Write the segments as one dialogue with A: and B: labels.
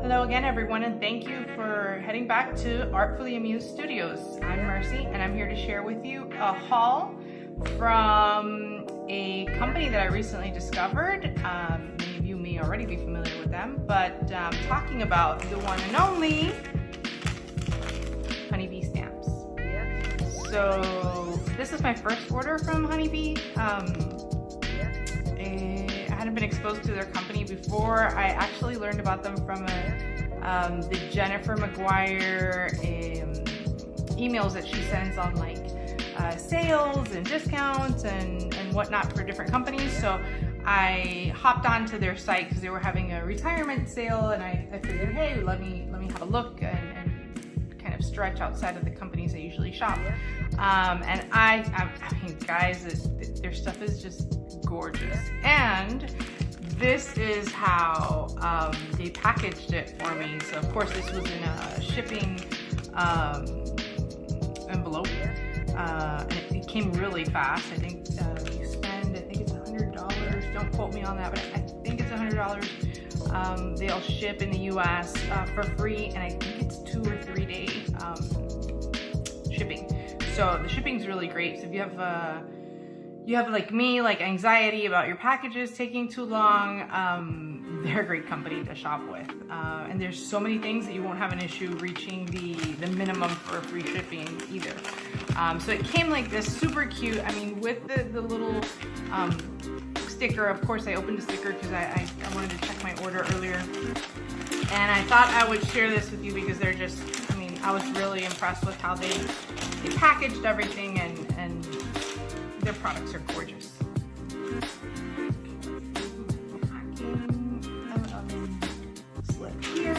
A: Hello again, everyone, and thank you for heading back to Artfully Amused Studios. I'm Mercy, and I'm here to share with you a haul from a company that I recently discovered. Many of you may already be familiar with them, but talking about the one and only Honeybee Stamps. So this is my first order from Honeybee. I hadn't been exposed to their company before. I actually learned about them from the Jennifer McGuire emails that she sends on like sales and discounts and whatnot for different companies. So I hopped onto their site because they were having a retirement sale, and I figured, hey, let me have a look and kind of stretch outside of the companies I usually shop. And I mean, guys, their stuff is just gorgeous. And this is how they packaged it for me. So of course this was in a shipping envelope, and it came really fast. I think you spend, I think it's $100. Don't quote me on that, but I think it's $100. They'll ship in the US for free, and I think it's 2 or 3 day shipping. So the shipping's really great. So if you have like me, like anxiety about your packages taking too long, they're a great company to shop with. And there's so many things that you won't have an issue reaching the minimum for free shipping either. So it came like this, super cute. I mean, with the little sticker. Of course, I opened the sticker because I wanted to check my order earlier. And I thought I would share this with you because they're just, I mean, I was really impressed with how they packaged everything, and their products are gorgeous. Slip here.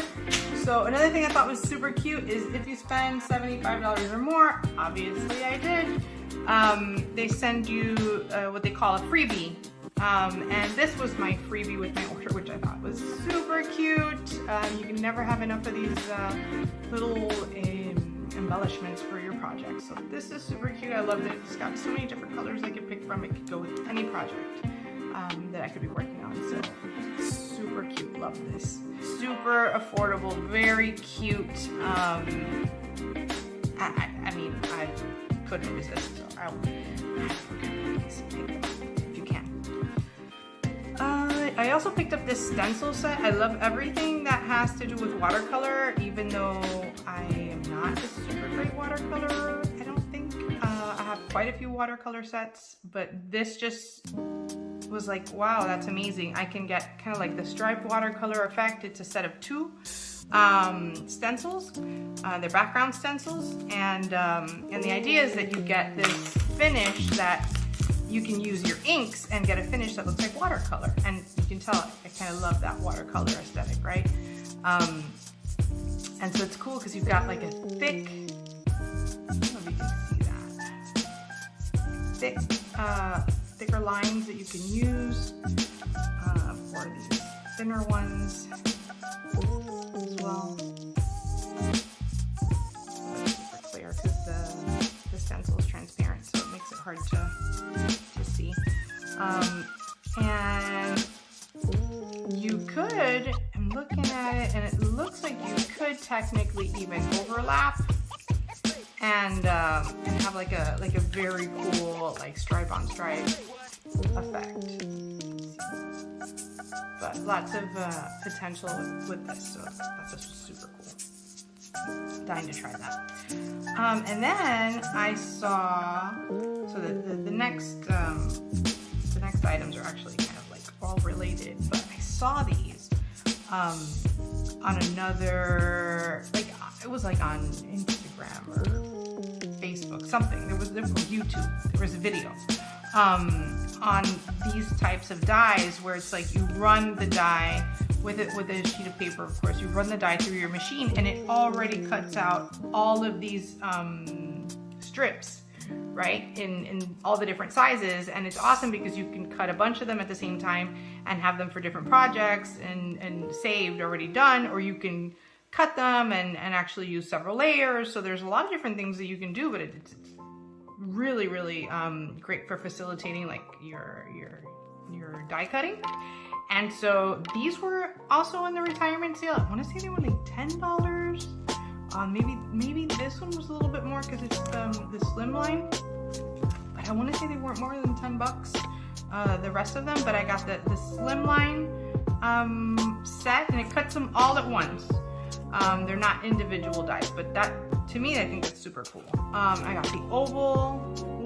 A: So another thing I thought was super cute is if you spend $75 or more, obviously I did, they send you what they call a freebie. And this was my freebie with my order, which I thought was super cute. You can never have enough of these little embellishments for your project. So this is super cute. I love that it's got so many different colors I could pick from. It could go with any project that I could be working on. So super cute. Love this. Super affordable. Very cute. I mean, I couldn't resist. So I would if you can. I also picked up this stencil set. I love everything that has to do with watercolor, even though I am not a super great watercolorer, I don't think. I have quite a few watercolor sets, but this just was like, wow, that's amazing. I can get kind of like the striped watercolor effect. It's a set of 2 stencils. They're background stencils, and the idea is that you get this finish that you can use your inks and get a finish that looks like watercolor. And you can tell I kind of love that watercolor aesthetic, right? And so it's cool because you've got like a thick, I don't know if you can see that, thicker lines that you can use for these thinner ones as well. Super clear because the stencil is transparent, so it makes it hard to see. And you could, I'm looking at it, and it looks like you could technically even overlap and have like a very cool like stripe on stripe effect. But lots of potential with this, so that's just super cool. Dying to try that. And then I saw, so the next items are actually kind of like all related, but I saw these on another, like it was like on Instagram or Facebook, something. There was YouTube. There was a video on these types of dies where it's like you run the die with a sheet of paper, of course. You run the die through your machine, and it already cuts out all of these strips, right, in all the different sizes. And it's awesome because you can cut a bunch of them at the same time and have them for different projects and saved, already done, or you can cut them and actually use several layers. So there's a lot of different things that you can do, but it's really, really great for facilitating like your die cutting. And so these were also in the retirement sale. I want to say they were like $10. Maybe this one was a little bit more because it's the slimline. But I want to say they weren't more than $10. The rest of them, but I got the slimline set, and it cuts them all at once. They're not individual dies, but that, to me, I think that's super cool. I got the oval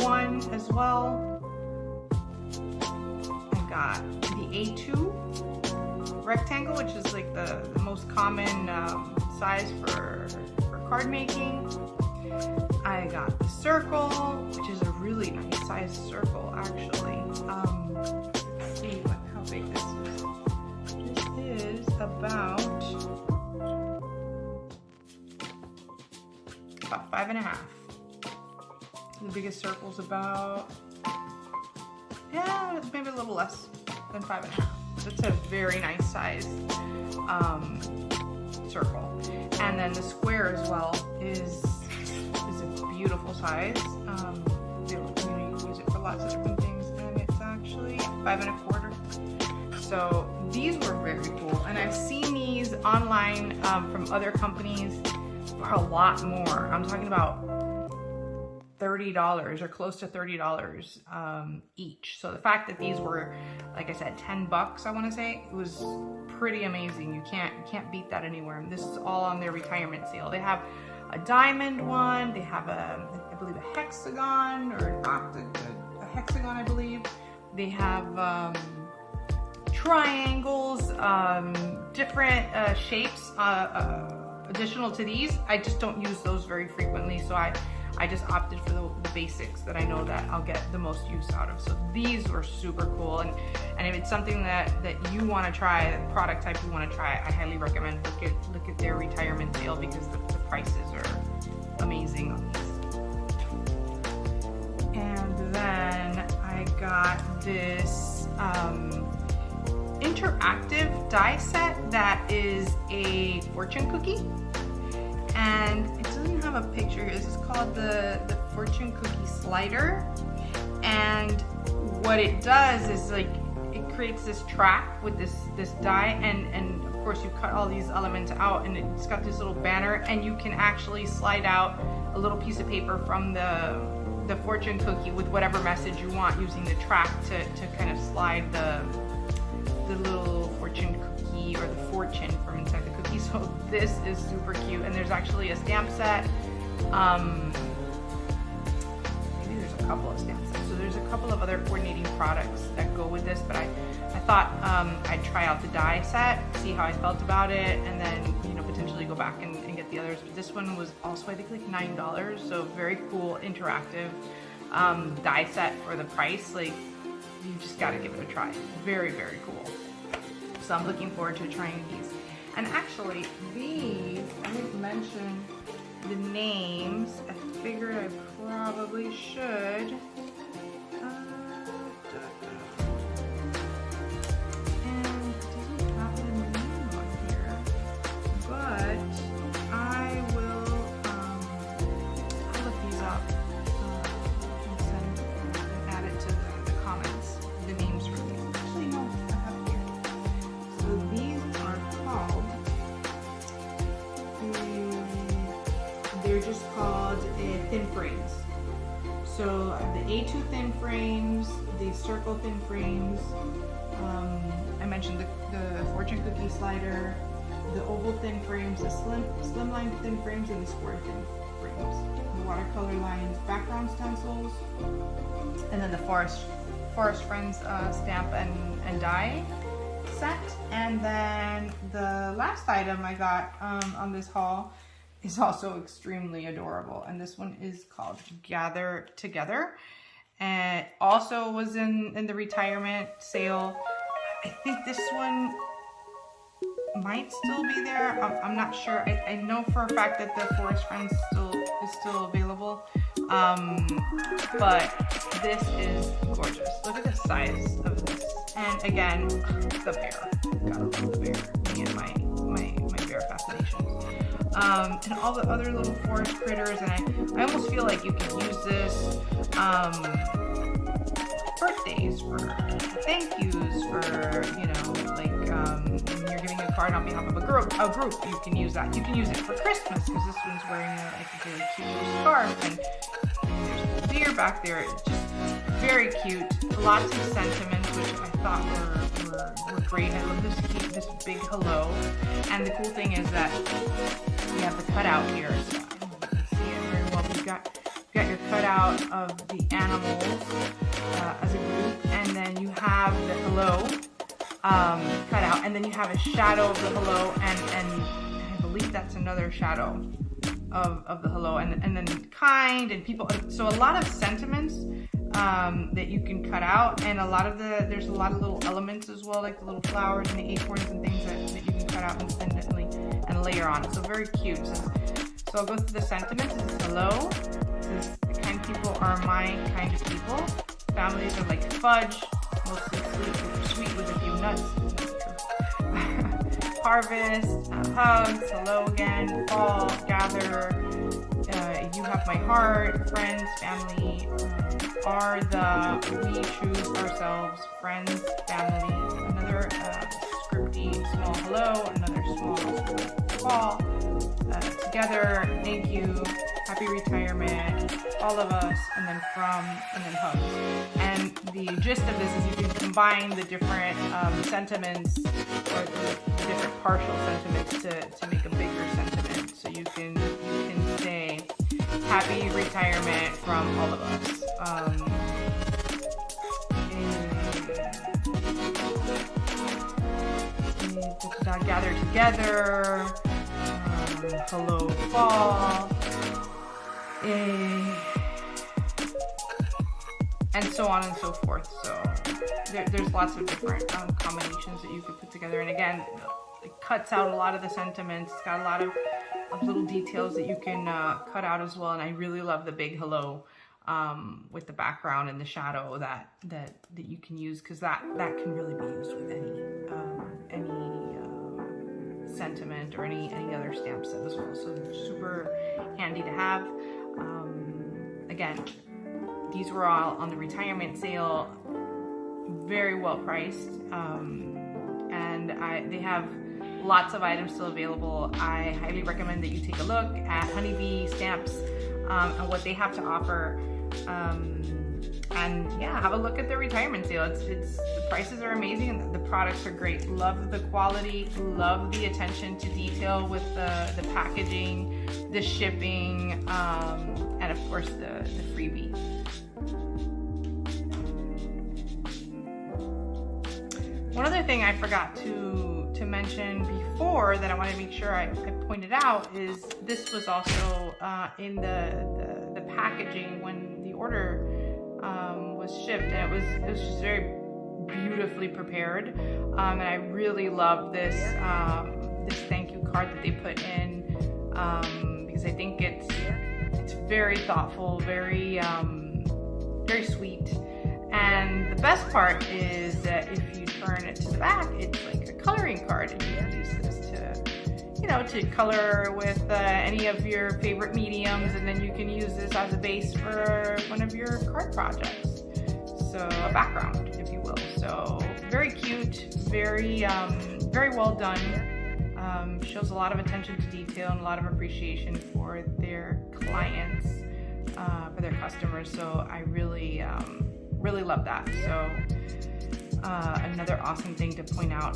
A: one as well. I got the A2 rectangle, which is like the most common size for card making. I got the circle, which is a really nice size circle, actually. Let's see how big this is. This is about 5.5. The biggest circle's about, yeah, maybe a little less than 5.5. It's a very nice size circle. And then the square as well is a beautiful size. You can use it for lots of different things, and it's actually 5.25. So these were very cool, and I've seen these online from other companies for a lot more. I'm talking about $30 or close to $30 each. So the fact that these were, like I said, $10, I want to say, it was pretty amazing. You can't beat that anywhere. And this is all on their retirement sale. They have a diamond one. They have I believe a hexagon or a hexagon, I believe. They have triangles, different shapes. Additional to these, I just don't use those very frequently, so I just opted for the basics that I know that I'll get the most use out of. So these were super cool, and if it's something that you want to try, the product type you want to try, I highly recommend look at their retirement sale, because the prices are amazing on these. And then I got this interactive die set that is a fortune cookie, and it doesn't have a picture here. This is called the fortune cookie slider, and what it does is, like, it creates this track with this die, and of course you cut all these elements out, and it's got this little banner, and you can actually slide out a little piece of paper from the fortune cookie with whatever message you want, using the track to kind of slide the little fortune cookie or the fortune from inside the cookie. So this is super cute, and there's actually a stamp set. Maybe there's a couple of stamp sets. So there's a couple of other coordinating products that go with this, but I thought I'd try out the die set, see how I felt about it, and then potentially go back and get the others. But this one was also, I think, like $9, so very cool interactive die set for the price. Like, you just got to give it a try. Very, very cool. So I'm looking forward to trying these. And actually, these, I didn't mention the names. I figured I probably should. And it doesn't have the name on here, but I will look these up and add it to the comments. The names for these. Actually, no, I have it here. So these are called, they're just called thin frames. So the A2 thin frames, the circle thin frames, I mentioned the fortune cookie slider, the oval thin frames, the slimline thin frames, and the square thin frames. The watercolor lines, background stencils, and then the Forest Friends stamp and die set. And then the last item I got on this haul is also extremely adorable, and this one is called Gather Together, and also was in the retirement sale. I think this one might still be there. I'm not sure. I know for a fact that the Forest Friends is still available, but this is gorgeous. Look at the size of this, and again, the bear. Gotta love the bear. Me and my bear fascination. And all the other little forest critters, and I almost feel like you can use this birthday birthdays, for thank yous, for, you know, like when you're giving a card on behalf of a group, you can use that. You can use it for Christmas because this one's wearing like a really cute little scarf, and there's a deer back there. It's just very cute. Lots of sentiments, which I thought were great. I love this big hello. And the cool thing is that we have the cutout here. So I don't know if you can see it very well. You've got your cutout of the animals as a group, and then you have the hello cut out, and then you have a shadow of the hello, and I believe that's another shadow of the hello, and then kind and people. So a lot of sentiments that you can cut out, and there's a lot of little elements as well, like the little flowers and the acorns and things that you can cut out independently and layer on. So very cute. So I'll go through the sentiments. This is hello. This is the kind people are my kind of people. Families are like fudge, mostly sweet with a few nuts. Harvest, hugs, hello again, fall, gather, you have my heart, friends, family, are the, we choose ourselves, friends, family, another scripty small hello, another small fall, together, thank you, happy retirement, all of us, and then from, and then hugs. And the gist of this is you can combine the different sentiments, or the different partial sentiments to make a bigger sentiment. So you can say happy retirement from all of us. Gather together, hello fall, and so on and so forth. So there's lots of different combinations that you could put together. And again, it cuts out a lot of the sentiments. It's got a lot of little details that you can cut out as well. And I really love the big hello with the background and the shadow that you can use, because that can really be used with any sentiment or any other stamp set as well. So they're super handy to have. Again, these were all on the retirement sale, very well priced, and they have lots of items still available. I highly recommend that you take a look at Honeybee Stamps and what they have to offer. And yeah, have a look at their retirement sale. The prices are amazing and the products are great. Love the quality, love the attention to detail with the packaging, the shipping, and of course the freebie. One other thing I forgot to mention before that I want to make sure I pointed out is this was also in the packaging when the order was shipped, and it was just very beautifully prepared, and I really love this this thank you card that they put in, because I think it's very thoughtful, very very sweet. And the best part is that if you turn it to the back, it's like a coloring card, and you can use this to color with any of your favorite mediums, and then you can use this as a base for one of your card projects. So a background, if you will. So very cute, very well done. Shows a lot of attention to detail and a lot of appreciation for their clients, for their customers. So I really love that. So another awesome thing to point out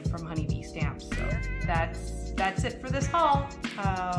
A: from Honeybee Stamps. So that's it for this haul.